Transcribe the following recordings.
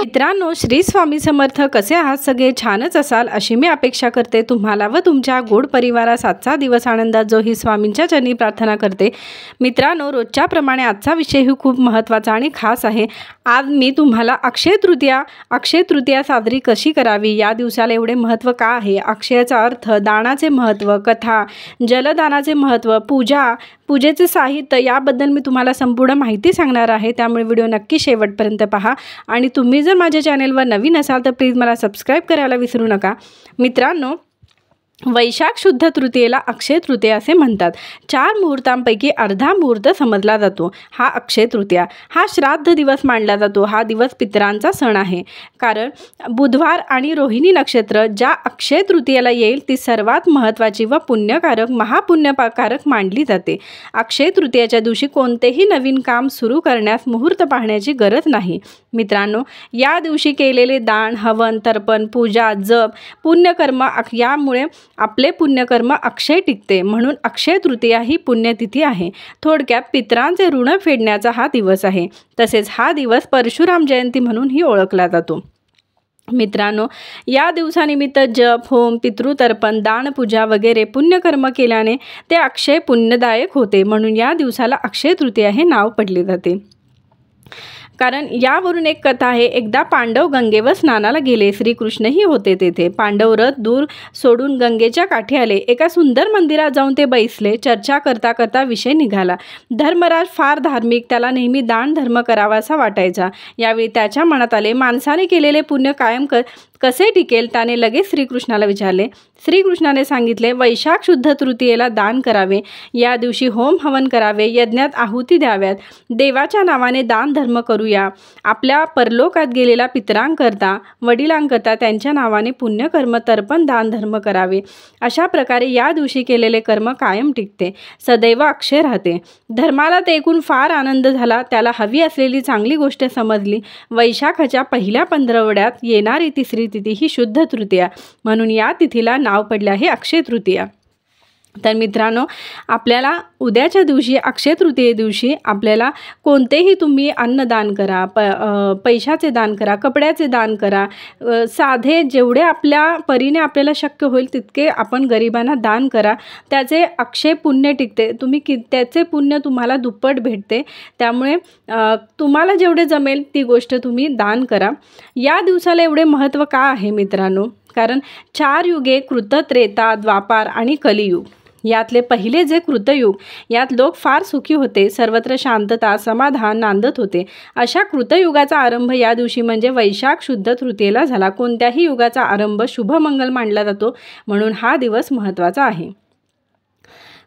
मित्रांनो, श्री स्वामी समर्थ. कसे आहात सगळे? छानच असाल अशी मी अपेक्षा करते. तुम्हाला व तुमच्या गोड परिवारास आजचा दिवस आनंदात जो ही स्वामींच्या चरणी प्रार्थना करते. मित्रांनो, रोजच्या प्रमाणे आजचा विषयही खूप महत्त्वाचा आणि खास आहे. आज मी तुम्हाला अक्षय तृतीया साजरी कशी करावी, या दिवसाला एवढे महत्त्व का आहे, अक्षयाचा अर्थ, दानाचे महत्त्व, कथा, जलदानाचे महत्त्व, पूजेचे साहित्य याबद्दल मी तुम्हाला संपूर्ण माहिती सांगणार आहे. त्यामुळे व्हिडिओ नक्की शेवटपर्यंत पहा. आणि तुम्ही जर माझ्या चॅनलवर नवीन असाल तर प्लीज मला सबस्क्राईब करायला विसरू नका. मित्रांनो, वैशाख शुद्ध तृतीयेला अक्षय तृतीया असे म्हणतात. 4 मुहूर्तांपैकी अर्धा मुहूर्त समजला जातो. हा अक्षय तृतीया हा श्राद्ध दिवस मानला जातो. हा दिवस पितरांचा सण आहे. कारण बुधवार आणि रोहिणी नक्षत्र ज्या अक्षय तृतीयेला येईल ती सर्वात महत्त्वाची व पुण्यकारक महापुण्यकारक मानली जाते. अक्षय तृतीयाच्या दिवशी कोणतेही नवीन काम सुरू करण्यास मुहूर्त पाहण्याची गरज नाही. मित्रांनो, या दिवशी केलेले दान, हवन, तर्पण, पूजा, जप, पुण्यकर्म यामुळे आपले पुण्यकर्म अक्षय टिकते. म्हणून अक्षय तृतीया ही पुण्यतिथी आहे. थोडक्यात पितरांचे ऋण फेडण्याचा हा दिवस आहे. तसेच हा दिवस परशुराम जयंती म्हणूनही ओळखला जातो. मित्रांनो, या दिवसानिमित्त जप, होम, पितृतर्पण, दानपूजा वगैरे पुण्यकर्म केल्याने ते अक्षय पुण्यदायक होते. म्हणून या दिवसाला अक्षय तृतीया हे नाव पडले जाते. कारण यावरून एक कथा आहे. एकदा पांडव गंगेवर स्नानाला गेले. श्रीकृष्णही होते तेथे. पांडव रथ दूर सोडून गंगेच्या काठी आले. एका सुंदर मंदिरात जाऊन ते बैसले. चर्चा करता करता विषय निघाला. धर्मराज फार धार्मिक, त्याला नेहमी दान धर्म करावासा वाटायचा. यावेळी त्याच्या मनात आले, माणसाने केलेले पुण्य कायम कसे टिकेल. त्याने लगेच श्रीकृष्णाला विचारले. श्रीकृष्णाने सांगितले, वैशाख शुद्ध तृतीयेला दान करावे. या दिवशी होम हवन करावे, यज्ञात आहुती द्याव्यात, देवाच्या नावाने दान धर्म करूया. आपल्या परलोकात गेलेल्या पितरांकरता, वडिलांकरता त्यांच्या नावाने पुण्यकर्म, तर्पण, दान धर्म करावे. अशा प्रकारे या दिवशी केलेले कर्म कायम टिकते, सदैव अक्षय राहते. धर्माला ते ऐकून फार आनंद झाला. त्याला हवी असलेली चांगली गोष्ट समजली. वैशाखाच्या पहिल्या पंधरवड्यात येणारी तिसरी तिथी ही शुद्ध तृतीया, म्हणून या तिथीला नाव पडले आहे अक्षय तृतीया. तर मित्रांनो, आपल्याला उद्याच्या दिवशी अक्षय तृतीये दिवशी आपल्याला कोणतेही तुम्ही अन्नदान करा, पैशाचे दान करा, कपड्याचे दान करा, साधे जेवढे आपल्या परीने आपल्याला शक्य होईल तितके आपण गरिबांना दान करा. त्याचे अक्षय पुण्य टिकते. त्याचे पुण्य तुम्हाला दुप्पट भेटते. त्यामुळे तुम्हाला जेवढे जमेल ती गोष्ट तुम्ही दान करा. या दिवसाला एवढे महत्त्व का आहे मित्रांनो? कारण 4 युगे, कृत, त्रेता, द्वापार आणि कलियुग, यातले पहिले जे कृतयुग, यात लोक फार सुखी होते. सर्वत्र शांतता, समाधान नांदत होते. अशा कृतयुगाचा आरंभ या दिवशी म्हणजे वैशाख शुद्ध तृतीयेला झाला. कोणत्याही युगाचा आरंभ शुभमंगल मानला जातो, म्हणून हा दिवस महत्त्वाचा आहे.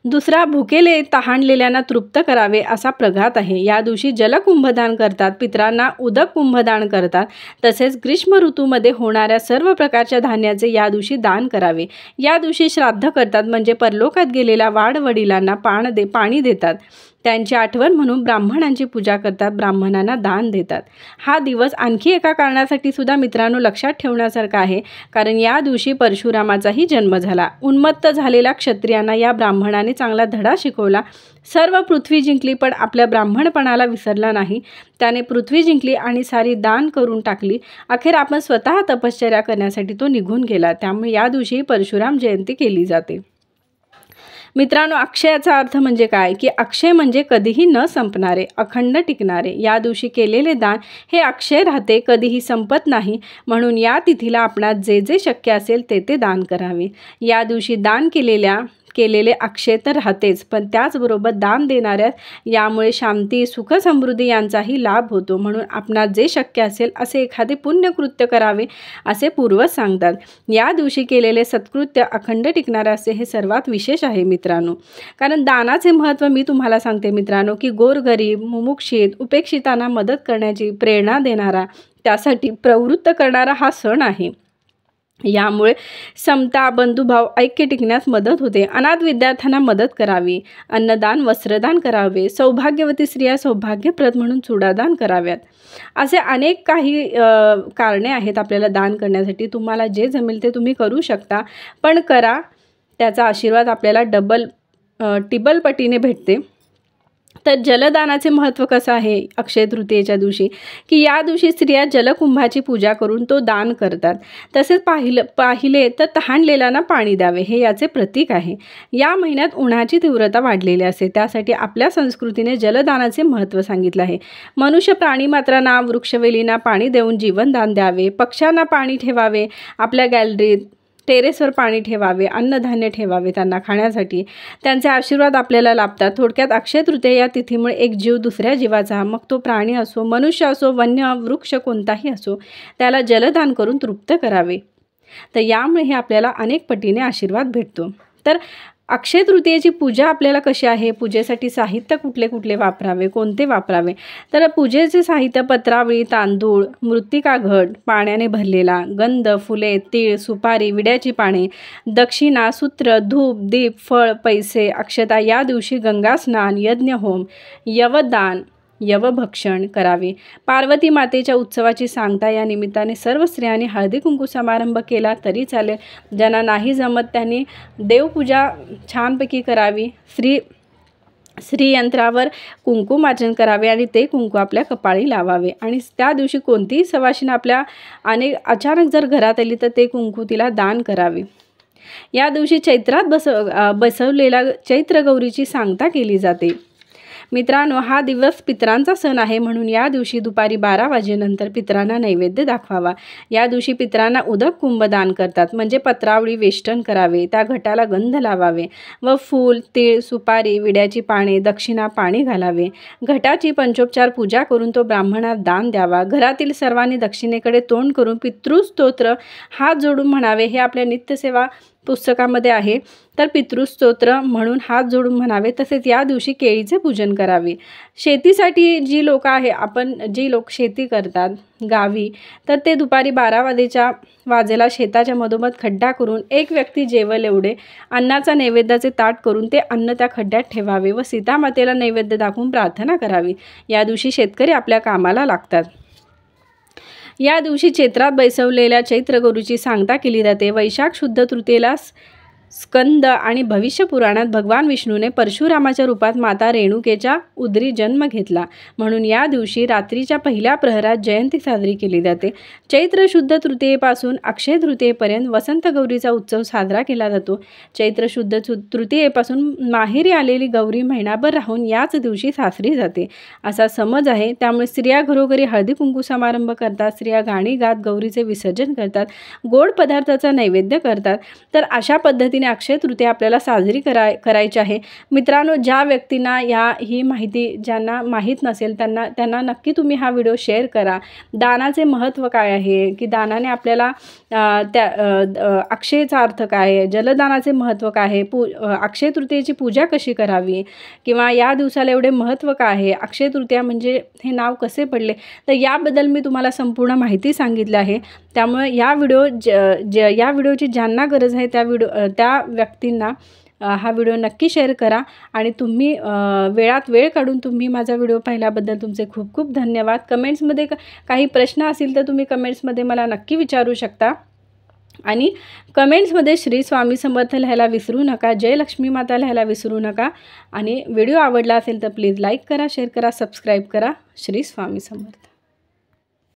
दुसरा, भुकेले तहानलेल्यांना तृप्त करावे असा प्रघात आहे. या दिवशी जलकुंभदान करतात, पितरांना उदक कुंभदान करतात. तसेच ग्रीष्म ऋतूमध्ये होणाऱ्या सर्व प्रकारच्या धान्याचे या दिवशी दान करावे. या दिवशी श्राद्ध करतात, म्हणजे परलोकात गेलेल्या वाडवडिलांना पाणी देतात. त्यांची आठवण म्हणून ब्राह्मणांची पूजा करतात, ब्राह्मणांना दान देतात. हा दिवस आणखी एका कारणासाठी सुद्धा मित्रांनो लक्षात ठेवण्यासारखा आहे. कारण या दिवशी परशुरामाचाही जन्म झाला. उन्मत्त झालेल्या क्षत्रियांना या ब्राह्मणाने चांगला धडा शिकवला. सर्व पृथ्वी जिंकली, पण आपल्या ब्राह्मणपणाला विसरला नाही. त्याने पृथ्वी जिंकली आणि सारी दान करून टाकली. अखेर आपण स्वतः तपश्चर्या करण्यासाठी तो निघून गेला. त्यामुळे या दिवशी परशुराम जयंती केली जाते. मित्रांनो, अक्षयाचा अर्थ म्हणजे काय? की अक्षय म्हणजे कधीही न संपणारे, अखंड टिकणारे. या दिवशी केलेले दान हे अक्षय राहते, कधीही संपत नाही. म्हणून या तिथीला आपणास जे जे शक्य असेल ते दान करावे. या दिवशी दान केलेले अक्षय तर राहतेच, पण त्याचबरोबर दान देणाऱ्या यामुळे शांती, सुख, समृद्धी यांचाही लाभ होतो. म्हणून आपणास जे शक्य असेल असे एखादे पुण्यकृत्य करावे असे पूर्वज सांगतात. या दिवशी केलेले सत्कृत्य अखंड टिकणारे असे हे सर्वात विशेष आहे मित्रांनो. कारण दानाचे महत्त्व मी तुम्हाला सांगते मित्रांनो, की गोरगरीब, मुमुक्षित, उपेक्षितांना मदत करण्याची प्रेरणा देणारा, त्यासाठी प्रवृत्त करणारा हा सण आहे. यामुळे समता, बंधुभाव, ऐक्य टिकण्यास मदत होते. अनाथ विद्यार्थ्यांना मदत करावी, अन्नदान, वस्त्रदान करावे, सौभाग्यवती स्त्रिया सौभाग्यप्रद म्हणून चुडादान कराव्यात. असे अनेक काही कारणे आहेत आपल्याला दान करण्यासाठी. तुम्हाला जे जमेल ते तुम्ही करू शकता, पण करा. त्याचा आशीर्वाद आपल्याला टिबल पटीने भेटते. तर जलदानाचे महत्त्व कसं आहे अक्षय तृतीयेच्या दिवशी, की या दिवशी स्त्रिया जलकुंभाची पूजा करून तो दान करतात. तसेच पाहिले तर तहानलेल्यांना पाणी द्यावे हे याचे प्रतीक आहे. या महिन्यात उन्हाची तीव्रता वाढलेली असते, त्यासाठी आपल्या संस्कृतीने जलदानाचे महत्त्व सांगितलं आहे. मनुष्य प्राणीमात्रांना वृक्षवेलींना पाणी देऊन जीवनदान द्यावे, पक्ष्यांना पाणी ठेवावे, आपल्या गॅलरीत टेरेसवर पाणी ठेवावे, अन्नधान्य ठेवावे त्यांना खाण्यासाठी. त्यांचे आशीर्वाद आपल्याला लाभतात. थोडक्यात अक्षय तृतीया या तिथीमुळे एक जीव दुसऱ्या जीवाचा, मग तो प्राणी असो, मनुष्य असो, वन्य वृक्ष कोणताही असो, त्याला जलदान करून तृप्त करावे. तर यामुळे आपल्याला अनेक पटीने आशीर्वाद भेटतो. तर अक्षय तृतीयेची पूजा आपल्याला कशी आहे, पूजेसाठी साहित्य कुठले कुठले वापरावे, कोणते वापरावे. तर पूजेचे साहित्य पत्रावळी, तांदूळ, मृत्तिका घट, पाण्याने भरलेला, गंध, फुले, तीळ, सुपारी, विड्याची पाने, दक्षिणा, सूत्र, धूप, दीप, फळ, पैसे, अक्षता. या दिवशी गंगा स्नान, यज्ञहोम, यवदान, यवभक्षण करावे. पार्वती मातेच्या उत्सवाची सांगता या निमित्ताने सर्व स्त्रियांनी हळदी कुंकू समारंभ केला तरी चालेल. ज्यांना नाही जमत त्यांनी देवपूजा छानपैकी करावी. श्रीयंत्रावर कुंकुमार्चन करावे आणि ते कुंकू आपल्या कपाळी लावावे. आणि त्या दिवशी कोणतीही सवाशीण आपल्या अचानक जर घरात आली तर ते कुंकू तिला दान करावे. या दिवशी चैत्रात बसवलेल्या चैत्रगौरीची सांगता केली जाते. मित्रांनो, हा दिवस पितरांचा सण आहे, म्हणून या दिवशी दुपारी 12 वाजेनंतर पितरांना नैवेद्य दाखवावा. या दिवशी पितरांना उदक कुंभ दान करतात, म्हणजे पत्रावळी वेष्टन करावे, त्या घटाला गंध लावावे व फूल, तीळ, सुपारी, विड्याची पाने, दक्षिणा, पाणी घालावे. घटाची पंचोपचार पूजा करून तो ब्राह्मणास दान द्यावा. घरातील सर्वांनी दक्षिणेकडे तोंड करून पितृस्तोत्र हात जोडून म्हणावे. हे आपल्या नित्यसेवा पुस्तकामध्ये आहे. तर पितृस्तोत्र म्हणून हात जोडून म्हणावे. तसेच या दिवशी केळीचे पूजन करावे. शेतीसाठी जी लोक शेती करतात गावी, तर ते दुपारी 12 वाजेला शेताच्या मधोमध खड्डा करून एक व्यक्ती जेवेल एवढे अन्नाचा नैवेद्याचे ताट करून ते अन्न त्या खड्ड्यात ठेवावे व सीतामातेला नैवेद्य दाखवून प्रार्थना करावी. या दिवशी शेतकरी आपल्या कामाला लागतात. या दिवशी चैत्रात बैसवलेल्या चैत्रगौरीची सांगता केली जाते. वैशाख शुद्ध तृतीयेला स्कंद आणि भविष्य पुराणात भगवान विष्णूने परशुरामाच्या रूपात माता रेणुकेच्या उदरी जन्म घेतला, म्हणून या दिवशी रात्रीच्या पहिल्या प्रहरात जयंती साजरी केली जाते. चैत्र शुद्ध तृतीयेपासून अक्षय तृतीयेपर्यंत वसंत गौरीचा उत्सव साजरा केला जातो. चैत्र शुद्ध तृतीयेपासून माहेरी आलेली गौरी महिनाभर राहून याच दिवशी सासरी जाते असा समज आहे. त्यामुळे स्त्रिया घरोघरी हळदी कुंकू समारंभ करतात. स्त्रिया गाणी गात गौरीचे विसर्जन करतात, गोड पदार्थाचा नैवेद्य करतात. तर अशा पद्धतीने अक्षय तृतीया आपल्याला साजरी करायची आहे. मित्रांनो, ज्या व्यक्तींना ही माहिती ज्यांना माहीत नसेल त्यांना नक्की तुम्ही हा व्हिडिओ शेअर करा. दानाचे महत्त्व काय आहे, की दानाने आपल्याला अक्षयचा अर्थ काय आहे, जलदानाचे महत्त्व काय आहे, अक्षय तृतीयेची पूजा कशी करावी, किंवा या दिवसाला एवढे महत्त्व काय आहे, अक्षय तृतीया म्हणजे हे नाव कसे पडले, तर याबद्दल मी तुम्हाला संपूर्ण माहिती सांगितली आहे. त्यामुळे या व्हिडिओची ज्यांना गरज आहे त्या व्यक्तींना हा व्हिडिओ नक्की शेअर करा. आणि तुम्ही वेळात वेळ काढून तुम्ही माझा व्हिडिओ पाहिल्याबद्दल तुमचे खूप खूप धन्यवाद. कमेंट्समध्ये काही प्रश्न असतील तर तुम्ही कमेंट्समध्ये मला नक्की विचारू शकता. आणि कमेंट्समध्ये श्री स्वामी समर्थ लिहायला विसरू नका, जय लक्ष्मी माता लिहायला विसरू नका. आणि व्हिडिओ आवडला असेल तर प्लीज लाईक करा, शेअर करा, सबस्क्राईब करा. श्री स्वामी समर्थ.